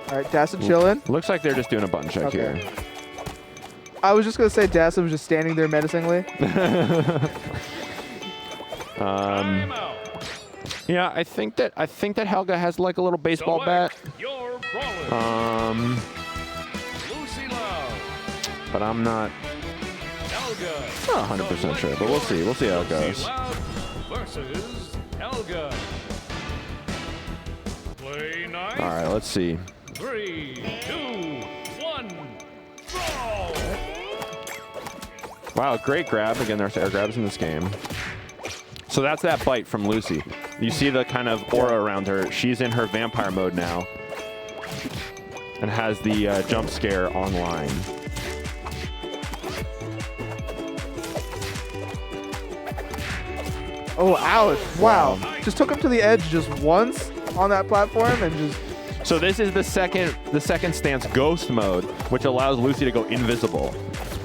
All right, Dacid chilling. Looks like they're just doing a button check here. I was just gonna say Dacid was just standing there menacingly. Yeah, I think that Helga has like a little baseball bat. But I'm not 100% sure. But we'll see. We'll see how it goes. Versus Helga. Play nice. All right, let's see. 3, 2, 1, Brawl! Wow, great grab. Again, there's air grabs in this game. So that's that bite from Lucy. You see the kind of aura around her. She's in her vampire mode now and has the jump scare online. Oh, ouch. Wow. Just took him to the edge just once on that platform and just... So this is the second stance ghost mode, which allows Lucy to go invisible.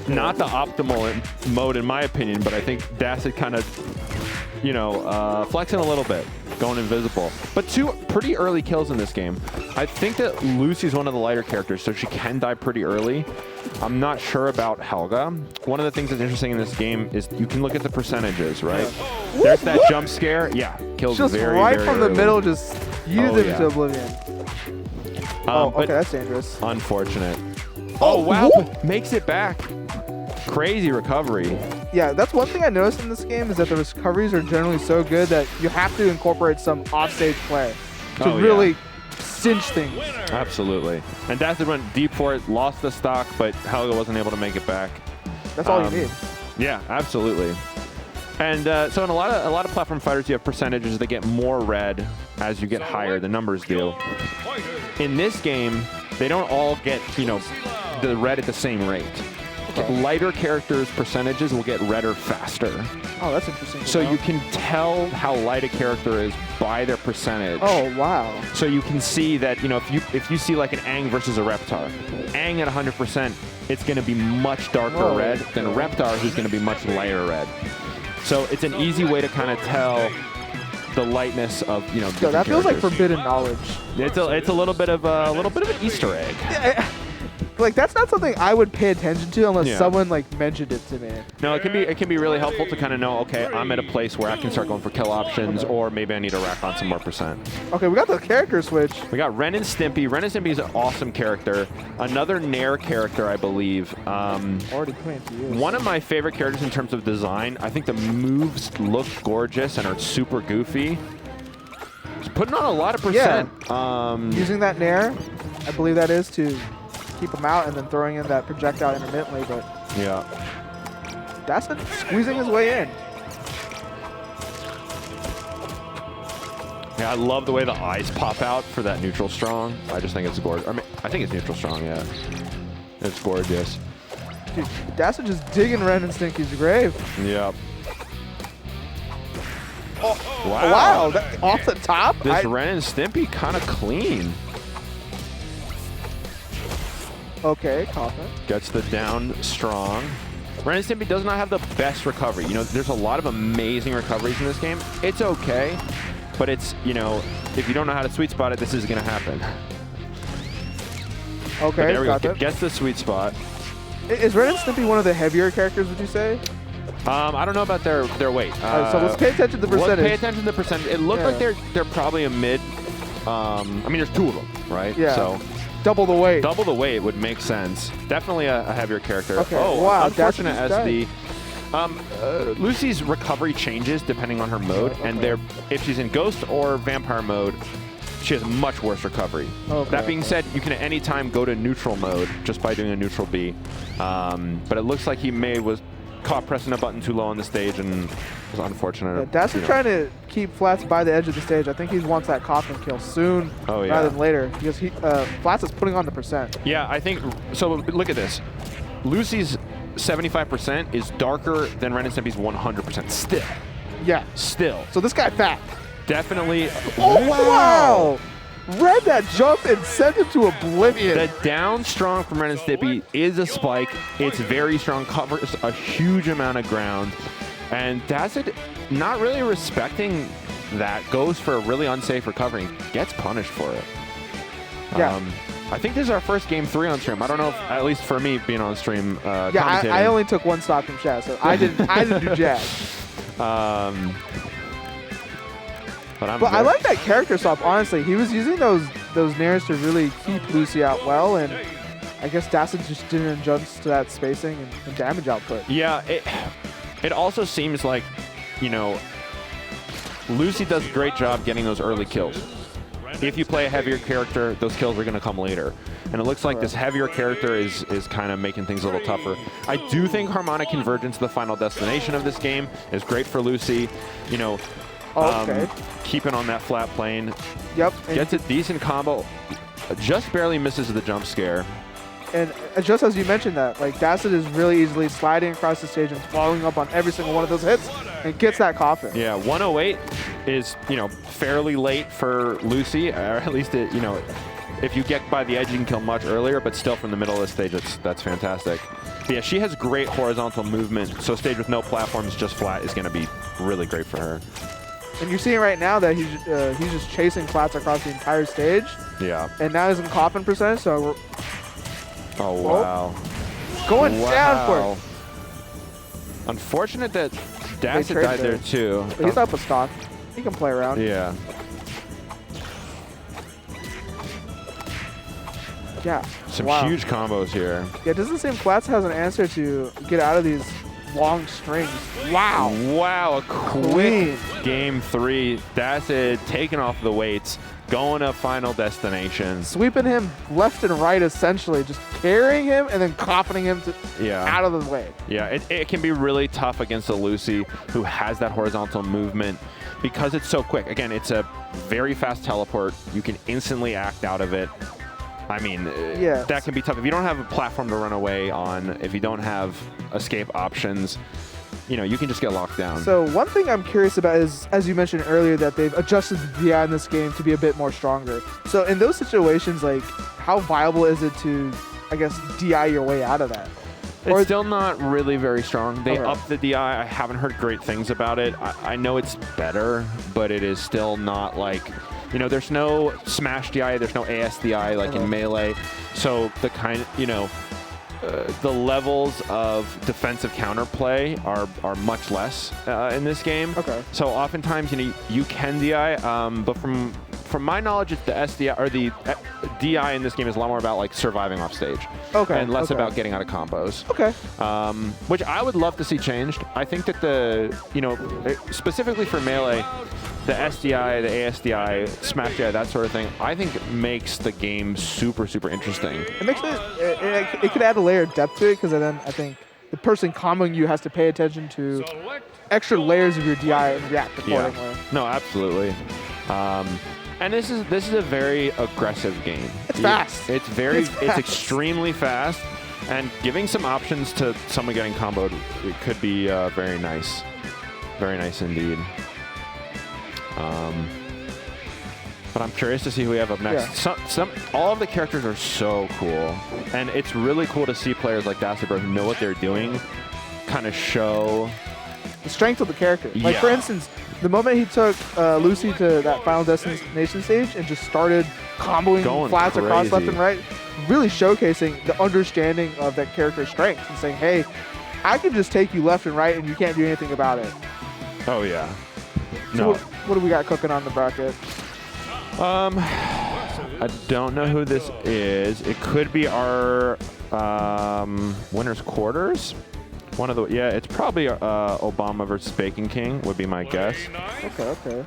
Not the optimal mode in my opinion, but I think Dacid kind of, you know, flexing a little bit, going invisible. But 2 pretty early kills in this game. I think that Lucy's one of the lighter characters, so she can die pretty early. I'm not sure about Helga. One of the things that's interesting in this game is you can look at the percentages, right? There's that jump scare. Yeah, kills just very, right very from early. the middle, just use them into oblivion. Okay, that's dangerous. Unfortunate. Oh, wow. Makes it back. Crazy recovery. Yeah, that's one thing I noticed in this game is that the recoveries are generally so good that you have to incorporate some offstage play to really cinch things. Absolutely. And Dacid went deep for it, lost the stock, but Helga wasn't able to make it back. That's all you need. Yeah, absolutely. And so in a lot of platform fighters, you have percentages that get more red as you get higher. The numbers do. In this game, they don't all get, you know, the red at the same rate. Lighter characters' percentages will get redder faster. Oh, that's interesting. So you can tell how light a character is by their percentage. Oh, wow. So you can see that, you know, if you see like an Aang versus a Reptar, Aang at 100%, it's going to be much darker red than Reptar, who's going to be much lighter red. So it's an easy way to kind of tell the lightness of, you know, So that feels like characters. forbidden knowledge. It's a little bit of an Easter egg. Yeah, like that's not something I would pay attention to unless someone like mentioned it to me. No, it can be really helpful to kind of know, okay, I'm at a place where I can start going for kill options, or maybe I need to rack on some more percent. Okay, we got the character switch. We got Ren and Stimpy. Ren and Stimpy is an awesome character. Another Nair character, I believe. Already playing to you. One of my favorite characters in terms of design. I think the moves look gorgeous and are super goofy. He's putting on a lot of percent. Yeah. Using that Nair, I believe that is to keep him out and then throwing in that projectile intermittently, but yeah, that's squeezing his way in. Yeah, I love the way the eyes pop out for that neutral strong. I just think it's gorgeous. I mean, I think it's neutral strong, yeah. It's gorgeous. Dude, Dacid just digging Ren and Stinky's grave. Yep. Oh, wow. That, off the top? This Ren and Stimpy kind of clean. Okay, Coffin. Gets the down strong. Ren and Stimpy does not have the best recovery. You know, there's a lot of amazing recoveries in this game. It's okay, but it's, you know, if you don't know how to sweet spot it, this is going to happen. Okay, but there we go. that. Gets the sweet spot. Is Ren and Stimpy one of the heavier characters, would you say? I don't know about their weight. So let's pay attention to the percentage. Let's pay attention to the percentage. It looked like they're probably a mid. I mean, there's 2 of them, right? Yeah. So double the weight. Double the weight would make sense. Definitely a heavier character. Okay. Oh, wow. Unfortunate as the Lucy's recovery changes depending on her mode, and if she's in Ghost or Vampire mode, she has much worse recovery. Okay. That being said, you can at any time go to neutral mode just by doing a neutral B. But it looks like he was caught pressing a button too low on the stage, and it was unfortunate. Yeah, Dacid trying to keep Flats by the edge of the stage. I think he wants that coffin kill soon rather than later, because Flats is putting on the percent. Yeah, I think so. Look at this. Lucy's 75% is darker than Ren and Stimpy's 100% still. Yeah. Still. So this guy fat. Definitely. Oh, wow. Read that jump and sent him to oblivion. The down strong from Ren and Stimpy is a spike. It's very strong, covers a huge amount of ground. And Dacid, not really respecting that, goes for a really unsafe recovery, gets punished for it. Yeah. I think this is our first game 3 on stream. I don't know if, at least for me being on stream, Yeah, I only took 1 stock from Shaz, so I didn't do jack. But I like that character swap, honestly. He was using those nairs to really keep Lucy out well, and I guess Dacid just didn't adjust to that spacing and damage output. Yeah, it also seems like, you know, Lucy does a great job getting those early kills. If you play a heavier character, those kills are going to come later. And it looks like this heavier character is kind of making things a little tougher. I do think Harmonic Convergence, the final destination of this game, is great for Lucy. You know, keeping on that flat plane. Yep. Gets a decent combo. Just barely misses the jump scare. And just as you mentioned that, like, Dacid is really easily sliding across the stage and following up on every single one of those hits and gets that coffin. Yeah, 108 is, you know, fairly late for Lucy, or at least, you know, if you get by the edge, you can kill much earlier, but still from the middle of the stage, that's fantastic. But yeah, she has great horizontal movement, so a stage with no platforms, just flat, is going to be really great for her. And you're seeing right now that he's just chasing flats across the entire stage. Yeah. And now he's in coffin percentage, so we're... Oh, wow. Going down for it. Unfortunate that Dacid died there too. But he's up a stock. He can play around. Yeah. Yeah. Some huge combos here. Yeah, it doesn't seem Flats has an answer to get out of these long strings. Wow. Wow, a quick game 3. Dacid taking off the weights, going to final destination. Sweeping him left and right, essentially. Just carrying him and then coffining him out of the way. Yeah, it can be really tough against a Lucy who has that horizontal movement because it's so quick. Again, it's a very fast teleport. You can instantly act out of it. I mean, that can be tough. If you don't have a platform to run away on, if you don't have escape options, you know, you can just get locked down. So one thing I'm curious about is, as you mentioned earlier, that they've adjusted the DI in this game to be a bit more stronger. So in those situations, like, how viable is it to, I guess, DI your way out of that? It's still not really very strong. They upped the DI. I haven't heard great things about it. I know it's better, but it is still not like... You know, there's no smash DI, there's no ASDI like in Melee. So the the levels of defensive counterplay are much less in this game. Okay. So oftentimes, you know, you can DI, but from my knowledge, it's the SDI or the DI in this game is a lot more about like surviving off stage. Okay. And less about getting out of combos. Okay. Which I would love to see changed. I think that specifically for Melee, the SDI, the ASDI, Smash DI, that sort of thing, I think makes the game super, super interesting. It makes it could add a layer of depth to it, because then I think the person comboing you has to pay attention to extra layers of your DI and react accordingly. Yeah. No, absolutely. And this is a very aggressive game. It's fast. It's extremely fast, and giving some options to someone getting comboed, it could be very nice. Very nice indeed. But I'm curious to see who we have up next. Yeah. All of the characters are so cool, and it's really cool to see players like Dacidbro who know what they're doing kind of show the strength of the character. Like, for instance, the moment he took Lucy to that final destination stage and just started comboing flats across left and right, really showcasing the understanding of that character's strength and saying, hey, I can just take you left and right and you can't do anything about it. Oh, yeah. So what do we got cooking on the bracket? I don't know who this is. It could be our winner's quarters. One of the it's probably Obama versus Bacon King would be my guess. Okay.